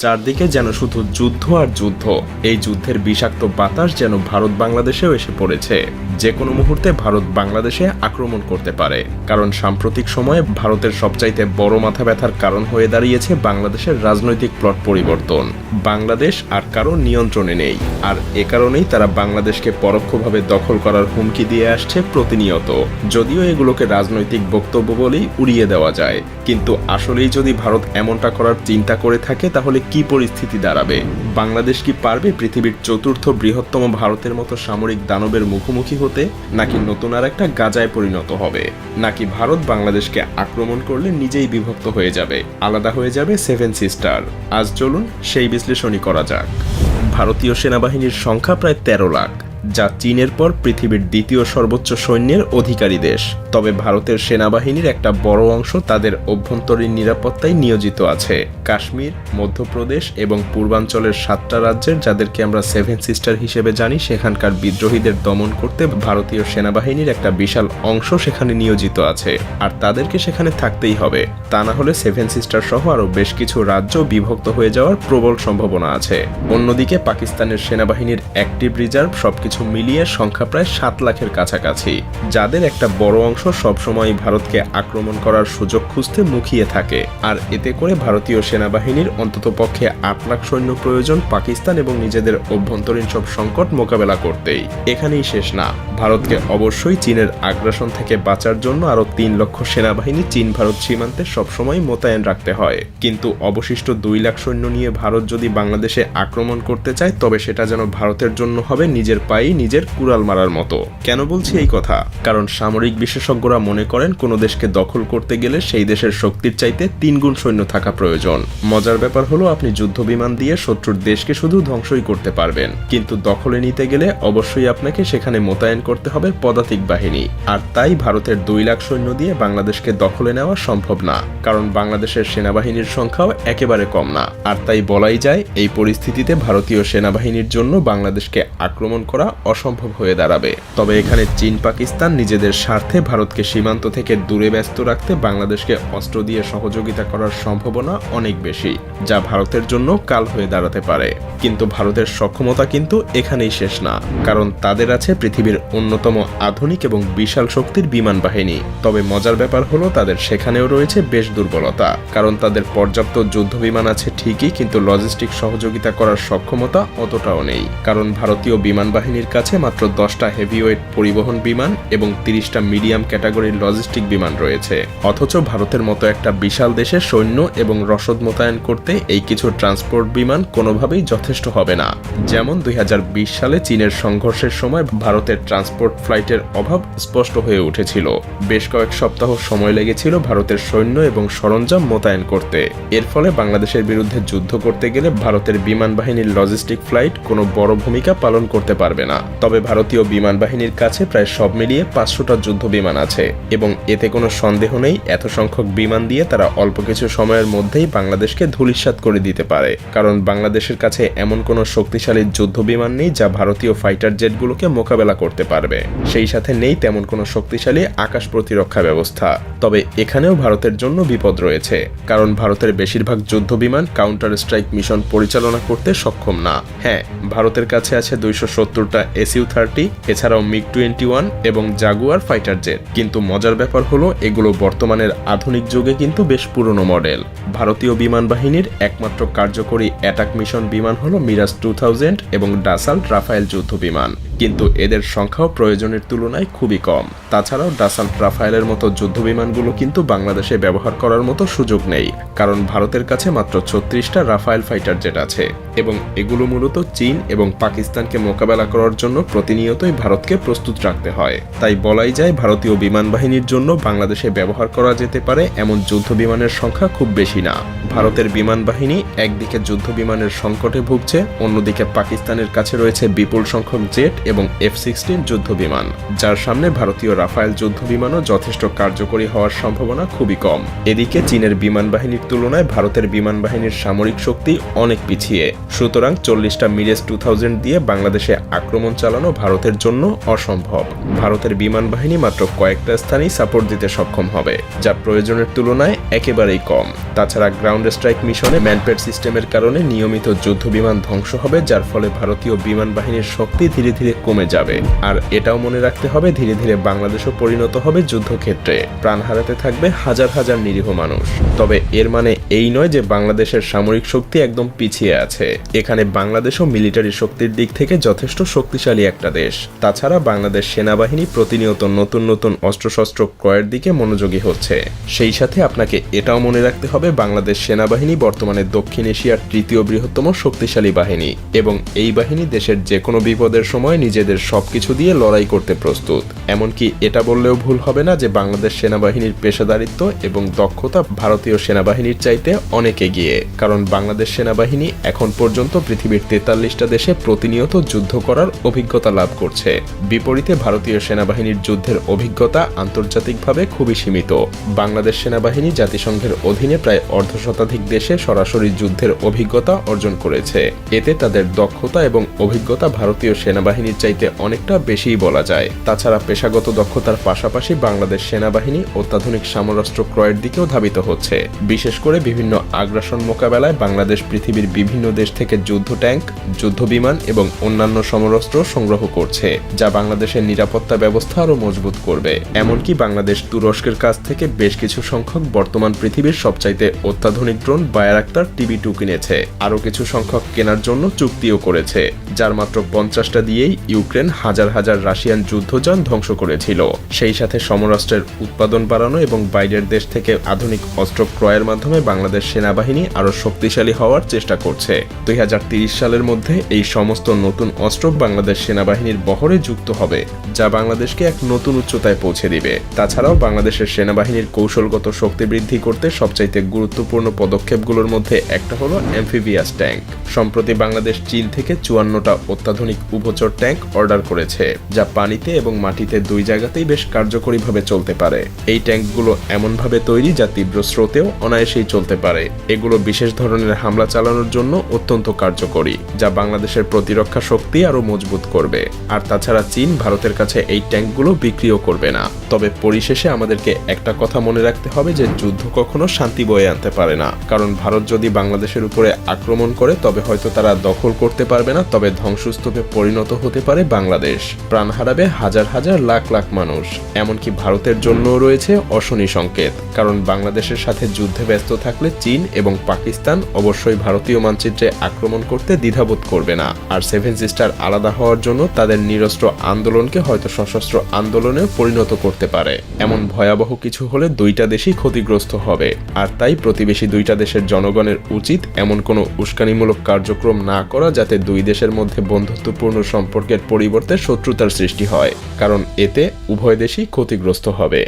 চারদিকে যেন শুধু যুদ্ধ আর যুদ্ধ। এই যুদ্ধের বিষাক্ত বাতাস যেন ভারত বাংলাদেশেও এসে পড়েছে। যে কোনো মুহূর্তে ভারত বাংলাদেশে আক্রমণ করতে পারে, কারণ সাম্প্রতিক সময়ে ভারতের সবচাইতে বড় মাথা ব্যথার কারণ হয়ে দাঁড়িয়েছে বাংলাদেশের রাজনৈতিক প্লট পরিবর্তন। বাংলাদেশ আর কারো নিয়ন্ত্রণে নেই, আর এ কারণেই তারা বাংলাদেশকে পরোক্ষভাবে দখল করার হুমকি দিয়ে আসছে প্রতিনিয়ত। যদিও এগুলোকে রাজনৈতিক বক্তব্য বলেই উড়িয়ে দেওয়া যায়, কিন্তু আসলেই যদি ভারত এমনটা করার চিন্তা করে থাকে তাহলে কি পরিস্থিতি দাঁড়াবে? বাংলাদেশ কি পারবে পৃথিবীর চতুর্থ বৃহত্তম ভারতের মতো সামরিক দানবের মুখোমুখি হতে, নাকি নতুন আর একটা গাজায় পরিণত হবে? নাকি ভারত বাংলাদেশকে আক্রমণ করলে নিজেই বিভক্ত হয়ে যাবে, আলাদা হয়ে যাবে সেভেন সিস্টার? আজ চলুন সেই বিশ্লেষণই করা যাক। ভারতীয় সেনাবাহিনীর সংখ্যা প্রায় 13 লাখ, যা চীনের পর পৃথিবীর দ্বিতীয় সর্বোচ্চ সৈন্যের অধিকারী দেশ। তবে ভারতের সেনাবাহিনীর একটা বড় অংশ তাদের অভ্যন্তরীণ নিরাপত্তায় নিয়োজিত আছে। কাশ্মীর, মধ্যপ্রদেশ এবং পূর্বাঞ্চলের 7টা রাজ্যের, যাদেরকে আমরা সেভেন সিস্টার হিসেবে জানি, সেখানকার বিদ্রোহীদের দমন করতে ভারতীয় সেনাবাহিনীর একটা বিশাল অংশ সেখানে নিয়োজিত আছে, আর তাদেরকে সেখানে থাকতেই হবে। তা না হলে সেভেন সিস্টার সহ আরও বেশ কিছু রাজ্য বিভক্ত হয়ে যাওয়ার প্রবল সম্ভাবনা আছে। অন্যদিকে পাকিস্তানের সেনাবাহিনীর অ্যাক্টিভ রিজার্ভ সবকিছু মিলিয়ে সংখ্যা প্রায় 7 লাখের কাছাকাছি, যাদের একটা বড় অংশ সবসময় ভারতকে আক্রমণ করার সুযোগ খুঁজতে মুখিয়ে থাকে। আর এতে করে ভারতীয় সেনাবাহিনীর অন্ততপক্ষে 8 লাখ সৈন্য প্রয়োজন পাকিস্তান এবং নিজেদের অভ্যন্তরীণ সব সংকট মোকাবেলা করতেই। এখানেই শেষ না, ভারতকে অবশ্যই চীনের আগ্রাসন থেকে বাঁচার জন্য আরও 3 লক্ষ সেনাবাহিনী চীন ভারত সীমান্তে সবসময় মোতায়েন রাখতে হয়। কিন্তু অবশিষ্ট 2 লাখ সৈন্য নিয়ে ভারত যদি বাংলাদেশে আক্রমণ করতে চায়, তবে সেটা যেন ভারতের জন্য হবে নিজের পায়ে নিজের কুড়াল মারার মতো। কেন বলছি এই কথা? কারণ সামরিক বিশেষজ্ঞরা মনে করেন কোনো দেশকে দখল করতে গেলে সেই দেশের শক্তির চাইতে 3 গুণ সৈন্য থাকা প্রয়োজন। মজার ব্যাপার হলো, আপনি যুদ্ধ বিমান দিয়ে শত্রুর দেশকে শুধু ধ্বংসই করতে পারবেন, কিন্তু দখলে নিতে গেলে অবশ্যই আপনাকে সেখানে মোতায়েন করতে হবে পদাতিক বাহিনী। আর তাই ভারতের 2 লাখ সৈন্য দিয়ে বাংলাদেশকে দখলে নেওয়া সম্ভব না, কারণ বাংলাদেশের সেনাবাহিনীর সংখ্যাও একেবারে কম না। আর তাই বলাই যায়, এই পরিস্থিতিতে ভারতীয় সেনাবাহিনীর জন্য বাংলাদেশকে আক্রমণ করা অসম্ভব হয়ে দাঁড়াবে। তবে এখানে চীন পাকিস্তান নিজেদের স্বার্থে ভারতকে সীমান্ত থেকে দূরে ব্যস্ত রাখতে বাংলাদেশকে অস্ত্র দিয়ে সহযোগিতা করার সম্ভাবনা অনেক বেশি, যা ভারতের জন্য কাল হয়ে দাঁড়াতে পারে। কিন্তু ভারতের সক্ষমতা কিন্তু এখানেই শেষ না, কারণ তাদের আছে পৃথিবীর অন্যতম আধুনিক এবং বিশাল শক্তির বিমান বাহিনী। তবে মজার ব্যাপার হলো, তাদের সেখানেও রয়েছে বেশ দুর্বলতা, কারণ তাদের পর্যাপ্ত যুদ্ধ বিমান আছে ঠিকই, কিন্তু লজিস্টিক সহযোগিতা করার সক্ষমতা অতটাও নেই। কারণ ভারতীয় বিমান বাহিনীর কাছে মাত্র 10টা হেভিওয়েট পরিবহন বিমান এবং 30টা মিডিয়াম ক্যাটাগরির লজিস্টিক বিমান রয়েছে। অথচ ভারতের মতো একটা বিশাল দেশে সৈন্য এবং রসদ মোতায়েন করতে এই কিছু ট্রান্সপোর্ট বিমান কোনোভাবেই যথেষ্ট হবে না। যেমন 2020 সালে চীনের সংঘর্ষের সময় ভারতের ট্রান্সপোর্ট ফ্লাইটের অভাব স্পষ্ট হয়ে উঠেছিল। বেশ কয়েক সপ্তাহ সময় লেগেছিল ভারতের সৈন্য এবং সরঞ্জাম মোতায়েন করতে। এর ফলে বাংলাদেশের বিরুদ্ধে যুদ্ধ করতে গেলে ভারতের বিমান বাহিনীর লজিস্টিক ফ্লাইট কোনো বড় ভূমিকা পালন করতে পারবে না। তবে ভারতীয় বিমান বাহিনীর কাছে প্রায় সব মিলিয়ে 500টা যুদ্ধ বিমান আছে, এবং এতে কোনো সন্দেহ নেই এত সংখ্যক বিমান দিয়ে তারা অল্প কিছু সময়ের মধ্যেই বাংলাদেশকে ধূলিসাৎ করে দিতে পারে। কারণ বাংলাদেশের কাছে এমন কোনো শক্তিশালী যুদ্ধ বিমান নেই যা ভারতীয় ফাইটার জেটগুলোকে মোকাবেলা করতে পারবে। সেই সাথে নেই তেমন কোনো শক্তিশালী আকাশ প্রতিরক্ষা ব্যবস্থা। তবে এখানেও ভারতের জন্য বিপদ রয়েছে, কারণ ভারতের বেশিরভাগ যুদ্ধ বিমান কাউন্টার স্ট্রাইক মিশন পরিচালনা করতে সক্ষম না। হ্যাঁ, ভারতের কাছে আছে 270টা SU-30, এছাড়াও MiG-21 এবং জাগুয়ার ফাইটার জেট। কিন্তু মজার ব্যাপার হলো, এগুলো বর্তমানের আধুনিক যুগে কিন্তু বেশ পুরনো মডেল। ভারতীয় বিমান বাহিনীর একমাত্র কার্যকরী অ্যাটাক মিশন বিমান হলো মিরাজ 2000 এবং ডাসাল্ট রাফায়েল যুদ্ধ বিমান, কিন্তু এদের সংখ্যাও প্রয়োজনের তুলনায় খুবই কম। তাছাড়াও ডাসাল্ট রাফায়েলের মতো যুদ্ধ বিমানগুলো কিন্তু বাংলাদেশে ব্যবহার করার মতো সুযোগ নেই, কারণ ভারতের কাছে মাত্র 36টা রাফায়েল ফাইটার জেট আছে, এবং এগুলো মূলত চীন এবং পাকিস্তানকে মোকাবেলা করার জন্য প্রতিনিয়তই ভারতকে প্রস্তুত রাখতে হয়। তাই বলাই যায়, ভারতীয় বিমান বাহিনীর জন্য বাংলাদেশে ব্যবহার করা যেতে পারে এমন যুদ্ধ বিমানের সংখ্যা খুব বেশি না। ভারতের বিমান বাহিনী একদিকে যুদ্ধ বিমানের সংকটে ভুগছে, অন্যদিকে পাকিস্তানের কাছে রয়েছে বিপুল সংখ্যক জেট এবং F-16 যুদ্ধ বিমান, যার সামনে ভারতীয় রাফায়েল যুদ্ধ বিমানও যথেষ্ট কার্যকরী হওয়ার সম্ভাবনা খুবই কম। এদিকে চীনের বিমান বাহিনীর তুলনায় ভারতের বিমান বাহিনীর সামরিক শক্তি অনেক পিছিয়ে, সুতরাং 40টা মিরেজ 2000 দিয়ে বাংলাদেশে আক্রমণ চালানো ভারতের জন্য অসম্ভব। ভারতের বিমান বাহিনী মাত্র কয়েকটা স্থানেই সাপোর্ট দিতে সক্ষম হবে, যা প্রয়োজনের তুলনায় একেবারেই কম। তাছাড়া গ্রাউন্ড স্ট্রাইক মিশনে ম্যানপেড সিস্টেমের কারণে নিয়মিত যুদ্ধ বিমান ধ্বংস হবে, যার ফলে ভারতীয় বিমান বাহিনীর শক্তি ধীরে ধীরে কমে যাবে। আর এটাও মনে রাখতে হবে, ধীরে ধীরে বাংলাদেশও পরিণত হবে যুদ্ধক্ষেত্রে, প্রাণ হারাতে থাকবে হাজার হাজার নিরীহ মানুষ। তবে এর মানে এই নয় যে বাংলাদেশের সামরিক শক্তি একদম পিছিয়ে আছে। এখানে বাংলাদেশও মিলিটারি শক্তির দিক থেকে যথেষ্ট শক্তিশালী একটা দেশ। তাছাড়া বাংলাদেশ সেনাবাহিনী প্রতিনিয়ত নতুন নতুন অস্ত্রশস্ত্র ক্রয়ের দিকে মনোযোগী হচ্ছে। সেই সাথে আপনাকে এটাও মনে রাখতে হবে, বাংলাদেশ সেনাবাহিনী বর্তমানে দক্ষিণ এশিয়ার তৃতীয় বৃহত্তম শক্তিশালী বাহিনী এবং এই বাহিনী দেশের যে কোনো বিপদের সময় নিজেদের সবকিছু দিয়ে লড়াই করতে প্রস্তুত। এমনকি এটা বললেও ভুল হবে না যে বাংলাদেশ সেনাবাহিনীর পেশাদারিত্ব এবং দক্ষতা ভারতীয় সেনাবাহিনীর চাইতে অনেক এগিয়ে, কারণ বাংলাদেশ সেনাবাহিনী এখন পর্যন্ত পৃথিবীর 43টা দেশে প্রতিনিয়ত যুদ্ধ করার অভিজ্ঞতা লাভ করছে। বিপরীতে ভারতীয় সেনাবাহিনীর যুদ্ধের অভিজ্ঞতা আন্তর্জাতিকভাবে খুবই সীমিত। বাংলাদেশ সেনাবাহিনী জাতিসংঘের অধীনে প্রায় অর্ধশতাধিক দেশে সরাসরি যুদ্ধের অভিজ্ঞতা অর্জন করেছে। এতে তাদের দক্ষতা এবং অভিজ্ঞতা ভারতীয় সেনাবাহিনীর চাইতে অনেকটা বেশিই বলা যায়। তাছাড়া পেশাগত দক্ষতার পাশাপাশি বাংলাদেশ সেনাবাহিনী অত্যাধুনিক সমরাস্ত্র ক্রয়ের দিকেও ধাবিত হচ্ছে। বিশেষ করে বিভিন্ন আগ্রাসন মোকাবেলায় বাংলাদেশ পৃথিবীর বিভিন্ন দেশ থেকে যুদ্ধ ট্যাঙ্ক, যুদ্ধ বিমান এবং অন্যান্য সমরাস্ত্র সংগ্রহ করছে, যা বাংলাদেশের নিরাপত্তা ব্যবস্থা আরও মজবুত করবে। এমনকি বাংলাদেশ তুরস্কের কাছ থেকে বেশ কিছু সংখ্যক বর্তমান পৃথিবীর সবচাইতে অত্যাধুনিক ড্রোন বায়ারাক্তার TB2 কিনেছে। আরও কিছু সংখ্যক কেনার জন্য চুক্তিও করেছে, যার মাত্র 50টা দিয়েই ইউক্রেন হাজার হাজার রাশিয়ান যুদ্ধযান ধ্বংস করেছিল। সেই সাথে সমরাস্ত্রের উৎপাদন বাড়ানো এবং বাইরের দেশ থেকে আধুনিক অস্ত্র ক্রয়ের মাধ্যমে বাংলাদেশ সেনাবাহিনী আরও শক্তিশালী হওয়ার চেষ্টা করছে। 2030 সালের মধ্যে এই সমস্ত নতুন অস্ত্র বাংলাদেশ সেনাবাহিনীর বহরে যুক্ত হবে, যা বাংলাদেশকে এক নতুন উচ্চতায় পৌঁছে দিবে। তাছাড়াও বাংলাদেশের সেনাবাহিনীর কৌশলগত শক্তি বৃদ্ধি করতে সবচাইতে গুরুত্বপূর্ণ পদক্ষেপগুলোর মধ্যে একটা হলো অ্যাম্ফিবিয়াস ট্যাঙ্ক। সম্প্রতি বাংলাদেশ চীন থেকে 54টা অত্যাধুনিক উভচর ট্যাঙ্ক অর্ডার করেছে, যা পানিতে এবং মাটিতে দুই জায়গাতেই বেশ কার্যকরীভাবে চলতে পারে। এই ট্যাঙ্কগুলো এমনভাবে তৈরি যা তীব্র স্রোতেও অনায়াসেই চলতে পারে। এগুলো বিশেষ ধরনের হামলা চালানোর জন্য অত্যন্ত কার্যকরী, যা বাংলাদেশের প্রতিরক্ষা শক্তি আরও মজবুত করবে। আর তাছাড়া চীন ভারতের কাছে এই ট্যাঙ্কগুলো বিক্রিও করবে না। তবে পরিশেষে আমাদেরকে একটা কথা মনে রাখতে হবে যে যুদ্ধ কখনো শান্তি বয়ে আনতে পারে না, কারণ ভারত যদি বাংলাদেশের উপরে আক্রমণ করে তবে হয়তো তারা দখল করতে পারবে না, তবে ধ্বংসস্তূপে পরিণত হতে পারে বাংলাদেশ। প্রাণ হারাবে হাজার হাজার লাখ লাখ মানুষ। এমনকি ভারতের জন্যও রয়েছে অশনি সংকেত, কারণ বাংলাদেশের সাথে যুদ্ধে ব্যস্ত থাকলে চীন এবং পাকিস্তান অবশ্যই ভারতীয় মানচিত্রে আক্রমণ করতে দ্বিধাবোধ করবে না। আর সেভেন সিস্টার আলাদা হওয়ার জন্য তাদের নিরস্ত্র আন্দোলনকে হয়তো সশস্ত্র আন্দোলনে পরিণত করতে পারে। এমন ভয়াবহ কিছু হলে দুইটা দেশই ক্ষতিগ্রস্ত হবে। আর তাই প্রতিবেশী দুইটা দেশের জনগণের উচিত এমন কোনো উস্কানিমূলক কার্যক্রম না করা যাতে দুই দেশের মধ্যে বন্ধুত্বপূর্ণ সম্পর্কের পরিবর্তে শত্রুতার সৃষ্টি হয়, কারণ এতে উভয় দেশই ক্ষতিগ্রস্ত হবে।